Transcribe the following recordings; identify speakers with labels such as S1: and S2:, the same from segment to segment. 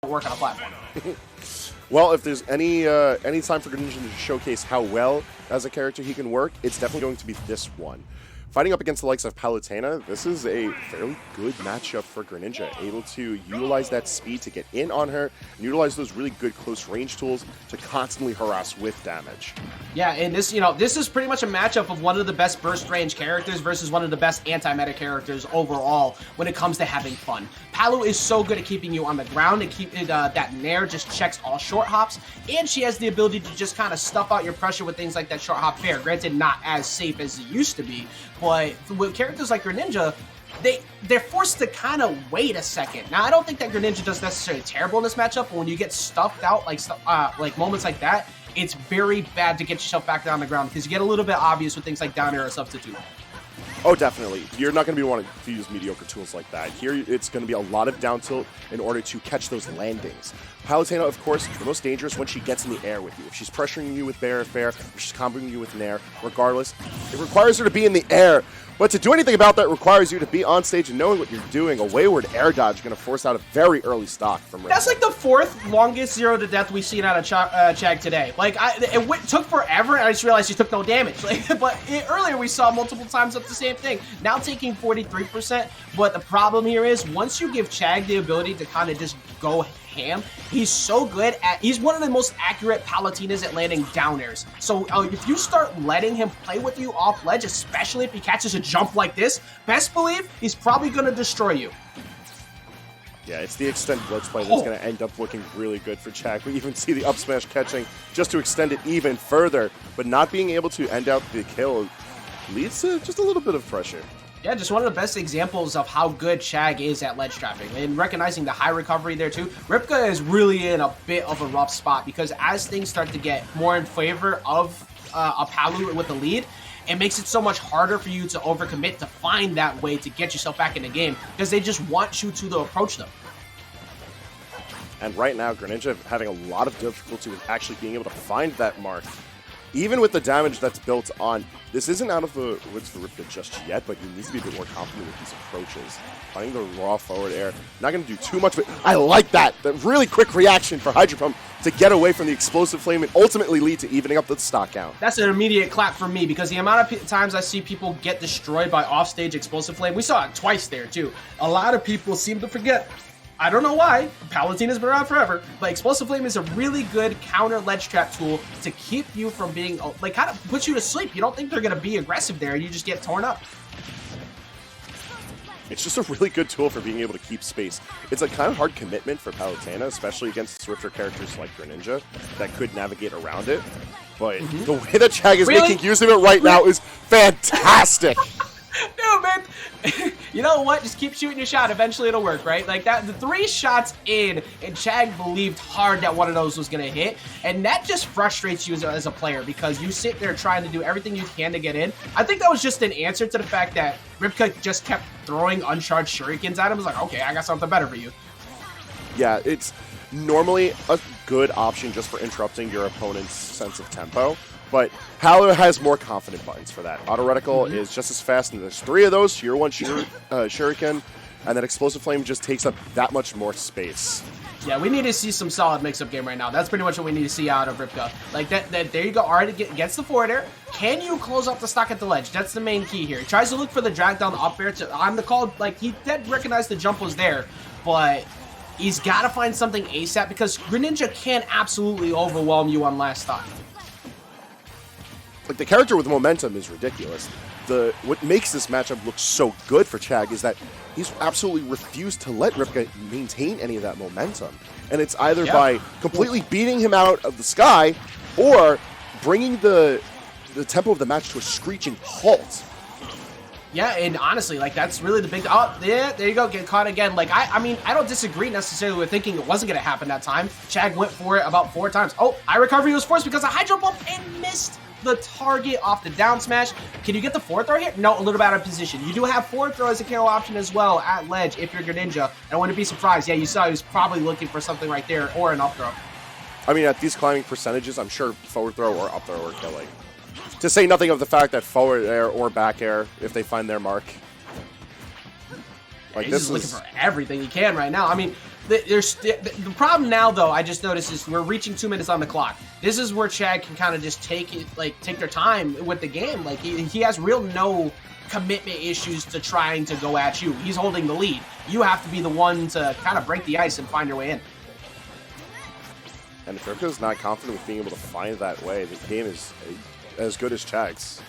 S1: work on a platform.
S2: Well, if there's any time for Greninja to showcase how well as a character he can work, it's definitely going to be this one. Fighting up against the likes of Palutena, this is a fairly good matchup for Greninja, able to utilize that speed to get in on her, and utilize those really good close range tools to constantly harass with damage.
S1: Yeah, and this, this is pretty much a matchup of one of the best burst range characters versus one of the best anti-meta characters overall when it comes to having fun. Palu is so good at keeping you on the ground and keeping that Nair just checks all short hops, and she has the ability to just kind of stuff out your pressure with things like that short hop fair. Granted, not as safe as it used to be, but with characters like Greninja, they're forced to kind of wait a second. Now, I don't think that Greninja does necessarily terrible in this matchup, but when you get stuffed out like moments like that, it's very bad to get yourself back down the ground because you get a little bit obvious with things like down air or substitute.
S2: Oh, definitely. You're not going to be wanting to use mediocre tools like that. Here, it's going to be a lot of down tilt in order to catch those landings. Palutena, of course, the most dangerous when she gets in the air with you. If she's pressuring you with Bair Fair, if she's comboing you with Nair, regardless, it requires her to be in the air. But to do anything about that requires you to be on stage and knowing what you're doing. A wayward air dodge is going to force out a very early stock from Ripka.
S1: That's like the 4th longest 0 to death we've seen out of Chag today. Like, it took forever, and I just realized he took no damage. But earlier we saw multiple times up the same thing. Now taking 43%. But the problem here is once you give Chag the ability to kind of just go ham, he's so good he's one of the most accurate Palutenas at landing down airs. So if you start letting him play with you off ledge, especially if he catches a jump like this, best believe he's probably going to destroy you.
S2: Yeah, it's the extend blitz play that's going to end up looking really good for Chag. We even see the up smash catching just to extend it even further, but not being able to end out the kill leads to just a little bit of pressure.
S1: Yeah, just one of the best examples of how good Chag is at ledge trapping. And recognizing the high recovery there too, Ripka is really in a bit of a rough spot because as things start to get more in favor of a Palu with the lead, it makes it so much harder for you to overcommit to find that way to get yourself back in the game because they just want you to approach them.
S2: And right now, Greninja having a lot of difficulty with actually being able to find that mark. Even with the damage that's built on, this isn't out of the woods for Ripka just yet, but you need to be a bit more confident with these approaches. Finding the raw forward air, not going to do too much, but I like that. That really quick reaction for Hydro Pump to get away from the explosive flame and ultimately lead to evening up the stock count.
S1: That's an immediate clap for me because the amount of times I see people get destroyed by offstage explosive flame, we saw it twice there too. A lot of people seem to forget. I don't know why. Palutena's been around forever, but Explosive Flame is a really good counter ledge trap tool to keep you from being, like, kind of puts you to sleep. You don't think they're going to be aggressive there, you just get torn up.
S2: It's just a really good tool for being able to keep space. It's a kind of hard commitment for Palutena, especially against swifter characters like Greninja that could navigate around it. But the way that Chag is making use of it right now is fantastic.
S1: Dude, man, you know what? Just keep shooting your shot. Eventually it'll work, right? Like that, the 3 shots in, and Chag believed hard that one of those was going to hit. And that just frustrates you as a player because you sit there trying to do everything you can to get in. I think that was just an answer to the fact that Ripka just kept throwing uncharged shurikens at him. It was like, okay, I got something better for you.
S2: Yeah, it's normally a good option just for interrupting your opponent's sense of tempo. But Palu has more confident buttons for that. Auto Reticle is just as fast, and there's 3 of those, Tier 1 Shuriken, and then Explosive Flame just takes up that much more space.
S1: Yeah, we need to see some solid mix-up game right now. That's pretty much what we need to see out of Ripka. Like, that there you go. Already gets the forward air. Can you close out the stock at the ledge? That's the main key here. He tries to look for the drag down the up air on the call. Like, he did recognize the jump was there, but he's got to find something ASAP because Greninja can absolutely overwhelm you on last stock.
S2: Like, the character with momentum is ridiculous. What makes this matchup look so good for Chag is that he's absolutely refused to let Ripka maintain any of that momentum. And it's either by completely beating him out of the sky or bringing the tempo of the match to a screeching halt.
S1: Yeah, and honestly, like, that's really the big... Oh, yeah, there you go, get caught again. Like, I mean, I don't disagree necessarily with thinking it wasn't going to happen that time. Chag went for it about 4 times. Oh, high recovery was forced because of Hydro Pump and missed the target off the down smash. Can you get the 4th throw here? No, a little bit out of position. You do have 4th throw as a KO option as well at ledge if you're Greninja. I wouldn't be surprised. Yeah, you saw he was probably looking for something right there or an up throw.
S2: I mean, at these climbing percentages, I'm sure forward throw or up throw are killing. To say nothing of the fact that forward air or back air, if they find their mark.
S1: Like, he's just looking for everything he can right now. I mean, The problem now, though, I just noticed is we're reaching 2 minutes on the clock. This is where Chag can kind of just take their time with the game. Like he has no commitment issues to trying to go at you. He's holding the lead. You have to be the one to kind of break the ice and find your way in.
S2: And if Ripka's not confident with being able to find that way, the game is as good as Chag's.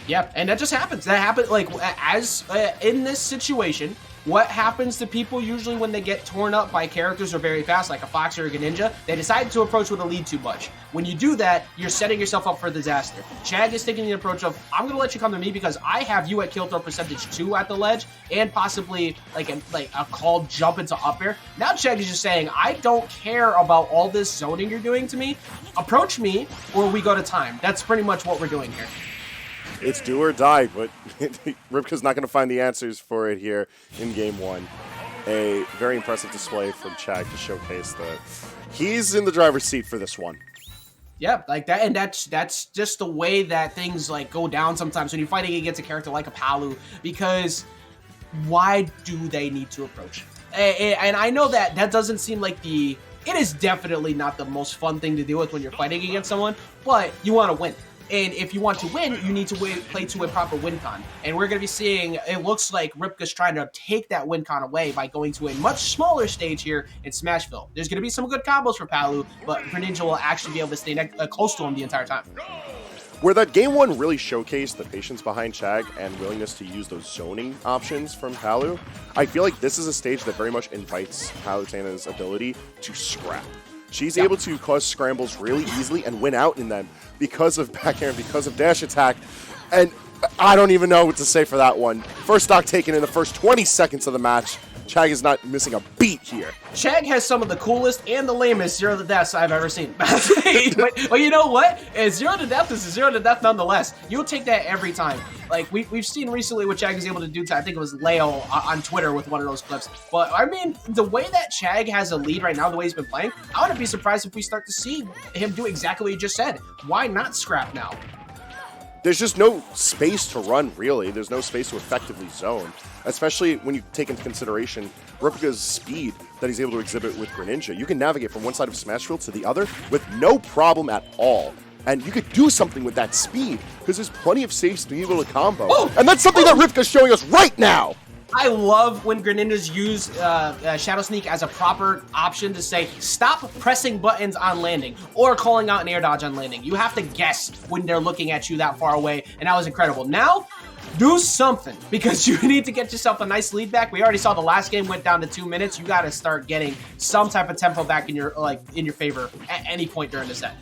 S1: Yep, and that just happens. That happens, like, in this situation, what happens to people usually when they get torn up by characters who are very fast, like a Fox or a Greninja? They decide to approach with a lead too much. When you do that, you're setting yourself up for disaster. Chag is taking the approach of, I'm going to let you come to me because I have you at kill throw percentage 2 at the ledge and possibly like a called jump into up air. Now Chag is just saying, I don't care about all this zoning you're doing to me. Approach me or we go to time. That's pretty much what we're doing here.
S2: It's do or die, but Ripka's not going to find the answers for it here in Game 1. A very impressive display from Chag to showcase that he's in the driver's seat for this one.
S1: Yeah, like that, and that's just the way that things like go down sometimes when you're fighting against a character like a Palu, because why do they need to approach? And I know that doesn't seem like it is definitely not the most fun thing to deal with when you're fighting against someone, but you want to win. And if you want to win, you need to play to a proper win con. And we're going to be seeing, it looks like Ripka's trying to take that win con away by going to a much smaller stage here in Smashville. There's going to be some good combos for Palu, but Greninja will actually be able to stay close to him the entire time.
S2: Where that Game 1 really showcased the patience behind Chag and willingness to use those zoning options from Palu, I feel like this is a stage that very much invites Palutena's ability to scrap. She's able to cause scrambles really easily and win out in them because of back air and because of dash attack. And I don't even know what to say for that one. First stock taken in the first 20 seconds of the match. Chag is not missing a beat here.
S1: Chag has some of the coolest and the lamest zero to deaths I've ever seen. but you know what? Zero to death is a zero to death nonetheless. You'll take that every time. Like we've seen recently what Chag is able to do to, I think it was Leo on Twitter with one of those clips. But I mean, the way that Chag has a lead right now, the way he's been playing, I wouldn't be surprised if we start to see him do exactly what you just said. Why not scrap now?
S2: There's just no space to run, really. There's no space to effectively zone, especially when you take into consideration Ripka's speed that he's able to exhibit with Greninja. You can navigate from one side of Smashville to the other with no problem at all. And you could do something with that speed because there's plenty of space to be able to combo. Oh! And that's something that Ripka's showing us right now.
S1: I love when Greninjas use Shadow Sneak as a proper option to say, stop pressing buttons on landing or calling out an air dodge on landing. You have to guess when they're looking at you that far away, and that was incredible. Now, do something, because you need to get yourself a nice lead back. We already saw the last game went down to 2 minutes. You got to start getting some type of tempo back in your favor at any point during the set.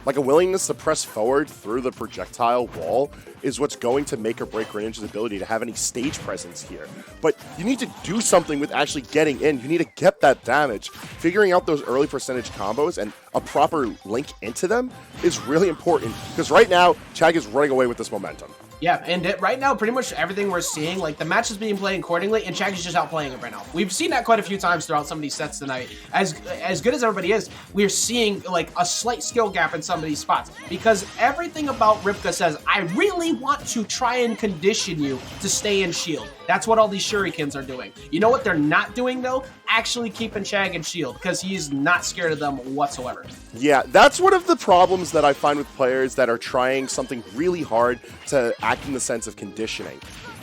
S2: Like a willingness to press forward through the projectile wall is what's going to make or break Greninja's ability to have any stage presence here. But you need to do something with actually getting in. You need to get that damage. Figuring out those early percentage combos and a proper link into them is really important, because right now, Chag is running away with this momentum.
S1: Yeah, and right now, pretty much everything we're seeing, like the match is being played accordingly, and Chag is just outplaying it right now. We've seen that quite a few times throughout some of these sets tonight. As good as everybody is, we're seeing like a slight skill gap in some of these spots, because everything about Ripka says, I really want to try and condition you to stay in shield. That's what all these shurikens are doing. You know what they're not doing, though? Actually keeping Chag in shield, because he's not scared of them whatsoever.
S2: Yeah, that's one of the problems that I find with players that are trying something really hard to act in the sense of conditioning.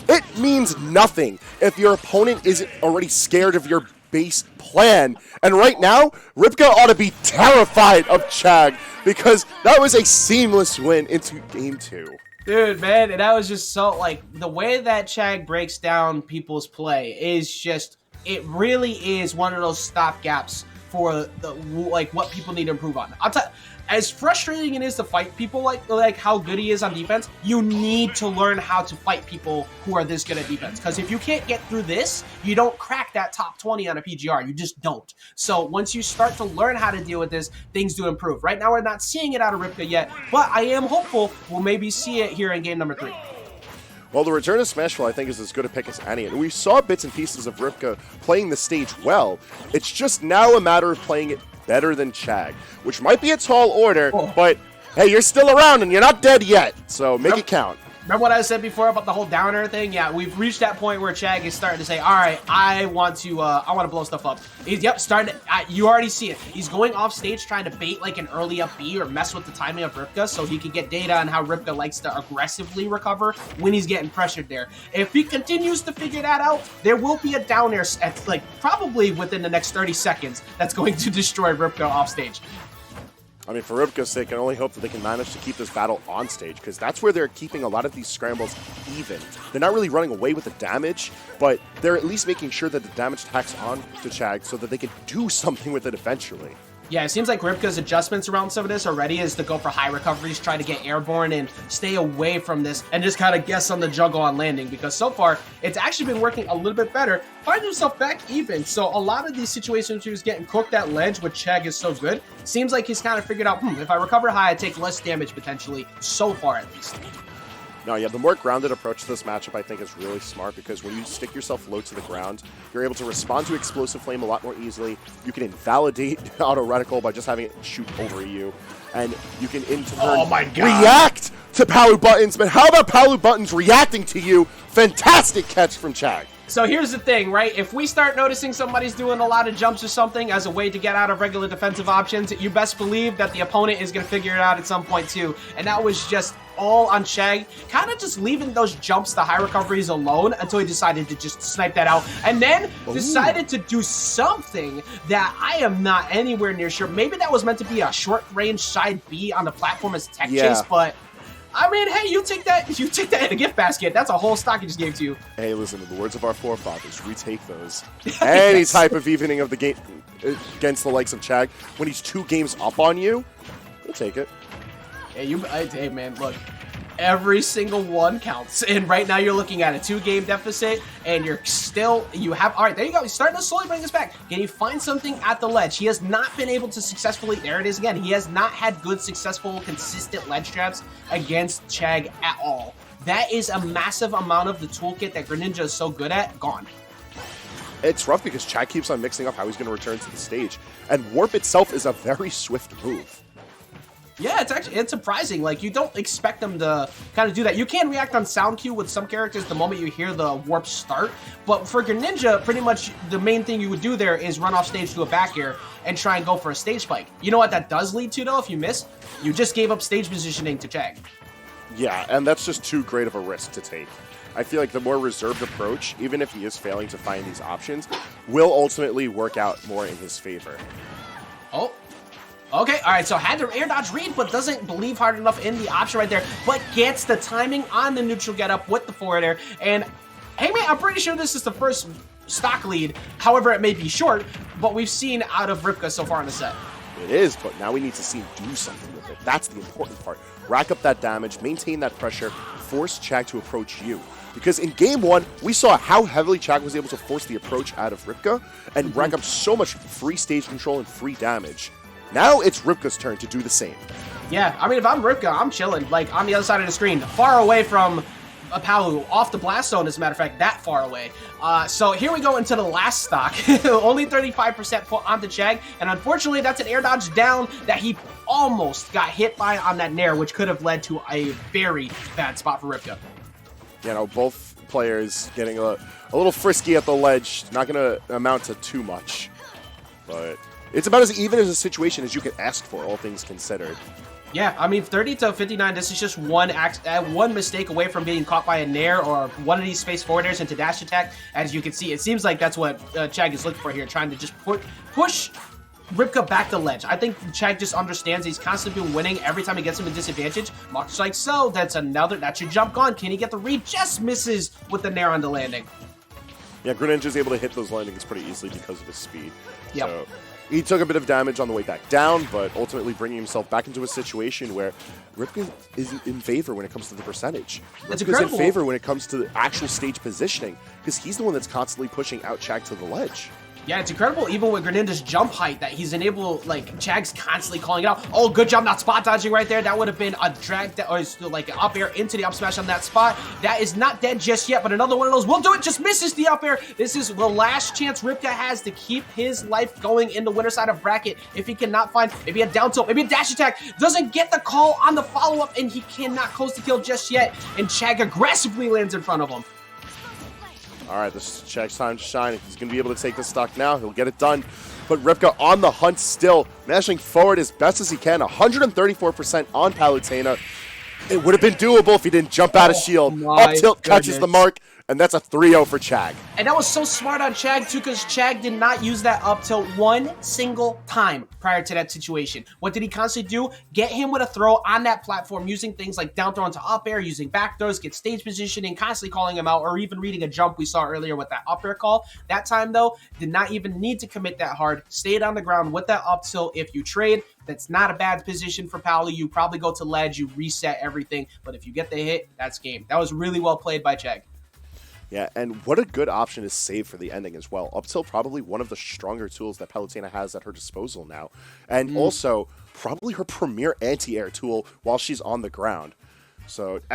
S2: It means nothing if your opponent isn't already scared of your base plan. And right now, Ripka ought to be terrified of Chag, because that was a seamless win into Game 2.
S1: Dude, man, and that was just so, like, the way that Chag breaks down people's play is just, it really is one of those stopgaps for the, like, what people need to improve on. I'll tell you, as frustrating it is to fight people like how good he is on defense, you need to learn how to fight people who are this good at defense. Because if you can't get through this, you don't crack that top 20 on a PGR. You just don't. So once you start to learn how to deal with this, things do improve. Right now, we're not seeing it out of Ripka yet, but I am hopeful we'll maybe see it here in game number 3.
S2: Well, the return of Smashville, I think, is as good a pick as any. And we saw bits and pieces of Ripka playing the stage well. It's just now a matter of playing it better than Chag, which might be a tall order, but hey, you're still around and you're not dead yet, so make it count.
S1: Remember what I said before about the whole downer thing? Yeah, we've reached that point where Chag is starting to say, all right, I want to blow stuff up. He's, yep, starting to, you already see it. He's going off stage trying to bait like an early up B or mess with the timing of Ripka so he can get data on how Ripka likes to aggressively recover when he's getting pressured there. If he continues to figure that out, there will be a down air at, like, probably within the next 30 seconds that's going to destroy Ripka off stage.
S2: I mean, for Ripka's sake, I can only hope that they can manage to keep this battle on stage, because that's where they're keeping a lot of these scrambles even. They're not really running away with the damage, but they're at least making sure that the damage tacks on to Chag so that they can do something with it eventually.
S1: Yeah, it seems like Ripka's adjustments around some of this already is to go for high recoveries, try to get airborne and stay away from this and just kind of guess on the juggle on landing, because so far it's actually been working a little bit better. Find himself back even. So a lot of these situations he was getting cooked at ledge with Chag is so good. Seems like he's kind of figured out, if I recover high, I take less damage potentially, so far at least.
S2: No, yeah, the more grounded approach to this matchup, I think, is really smart, because when you stick yourself low to the ground, you're able to respond to Explosive Flame a lot more easily. You can invalidate Auto Reticle by just having it shoot over you. And you can, in turn, react to Palu Buttons. But how about Palu Buttons reacting to you? Fantastic catch from Chag.
S1: So here's the thing, right? If we start noticing somebody's doing a lot of jumps or something as a way to get out of regular defensive options, you best believe that the opponent is going to figure it out at some point too. And that was just all on Chag, kind of just leaving those jumps, the high recoveries alone until he decided to just snipe that out. And then decided to do something that I am not anywhere near sure. Maybe that was meant to be a short range side B on the platform as tech chase, but I mean, hey, you take that in a gift basket. That's a whole stock he just gave to you.
S2: Hey, listen, in the words of our forefathers, we take those. Any type of evening of the game against the likes of Chag, when he's 2 games up on you, we'll take it.
S1: Hey, man, look, every single one counts. And right now you're looking at a 2-game deficit, and all right, there you go. He's starting to slowly bring this back. Can you find something at the ledge? He has not been able to successfully, there it is again, he has not had good, successful, consistent ledge traps against Chag at all. That is a massive amount of the toolkit that Greninja is so good at, gone.
S2: It's rough because Chag keeps on mixing up how he's going to return to the stage. And Warp itself is a very swift move.
S1: Yeah, it's surprising. Like, you don't expect them to kind of do that. You can react on sound cue with some characters the moment you hear the warp start, but for Greninja, pretty much the main thing you would do there is run off stage to a back air and try and go for a stage spike. You know what that does lead to, though, if you miss? You just gave up stage positioning to Chag.
S2: Yeah, and that's just too great of a risk to take. I feel like the more reserved approach, even if he is failing to find these options, will ultimately work out more in his favor.
S1: Oh. Okay, all right, so had to air dodge read, but doesn't believe hard enough in the option right there, but gets the timing on the neutral get up with the forward air. And hey, man, I'm pretty sure this is the first stock lead, however it may be short, but we've seen out of Ripka so far in the set.
S2: It is, but now we need to see him do something with it. That's the important part. Rack up that damage, maintain that pressure, force Chag to approach you. Because in Game 1, we saw how heavily Chag was able to force the approach out of Ripka and rack up so much free stage control and free damage. Now it's Ripka's turn to do the same.
S1: Yeah, I mean, if I'm Ripka, I'm chilling, like, on the other side of the screen, far away from Palu, off the blast zone, as a matter of fact, that far away. So here we go into the last stock. Only 35% put onto Chag, and unfortunately, that's an air dodge down that he almost got hit by on that nair, which could have led to a very bad spot for Ripka.
S2: You know, both players getting a little frisky at the ledge. Not going to amount to too much, but it's about as even as a situation as you can ask for, all things considered.
S1: Yeah, I mean, 30 to 59, this is just one mistake away from being caught by a nair or one of these space forwarders into dash attack. As you can see, it seems like that's what Chag is looking for here, trying to just push Ripka back the ledge. I think Chag just understands he's constantly been winning every time he gets him a disadvantage. Much like so, that's your jump gone. Can he get the read? Just misses with the nair on the landing.
S2: Yeah, Greninja's able to hit those landings pretty easily because of his speed.
S1: Yep.
S2: So he took a bit of damage on the way back down, but ultimately bringing himself back into a situation where Ripka is in favor when it comes to the percentage. Ripka's in favor when it comes to the actual stage positioning, because he's the one that's constantly pushing out Chag to the ledge.
S1: Yeah, it's incredible even with Greninja's jump height that he's enabled, like, Chag's constantly calling it out. Oh, good job not spot dodging right there. That would have been a drag, or like an up air into the up smash on that spot. That is not dead just yet, but another one of those will do it. Just misses the up air. This is the last chance Ripka has to keep his life going in the winner side of bracket. If he cannot find maybe a down tilt, maybe a dash attack, doesn't get the call on the follow-up, and he cannot close the kill just yet, and Chag aggressively lands in front of him.
S2: All right, this is Chag's time to shine. If he's going to be able to take the stock now, he'll get it done. But Ripka on the hunt still, mashing forward as best as he can, 134% on Palutena. It would have been doable if he didn't jump out of shield. Up tilt catches the mark, and that's a 3-0 for Chag.
S1: And that was so smart on Chag, too, because Chag did not use that up tilt one single time prior to that situation. What did he constantly do? Get him with a throw on that platform, using things like down throw into up air, using back throws, get stage positioning, constantly calling him out, or even reading a jump we saw earlier with that up air call. That time, though, did not even need to commit that hard. Stayed on the ground with that up tilt. If you trade, that's not a bad position for Palu. You probably go to ledge, you reset everything, but if you get the hit, that's game. That was really well played by Chag.
S2: Yeah, and what a good option to save for the ending as well. Up tilt, probably one of the stronger tools that Palutena has at her disposal now. And also, probably her premier anti-air tool while she's on the ground. So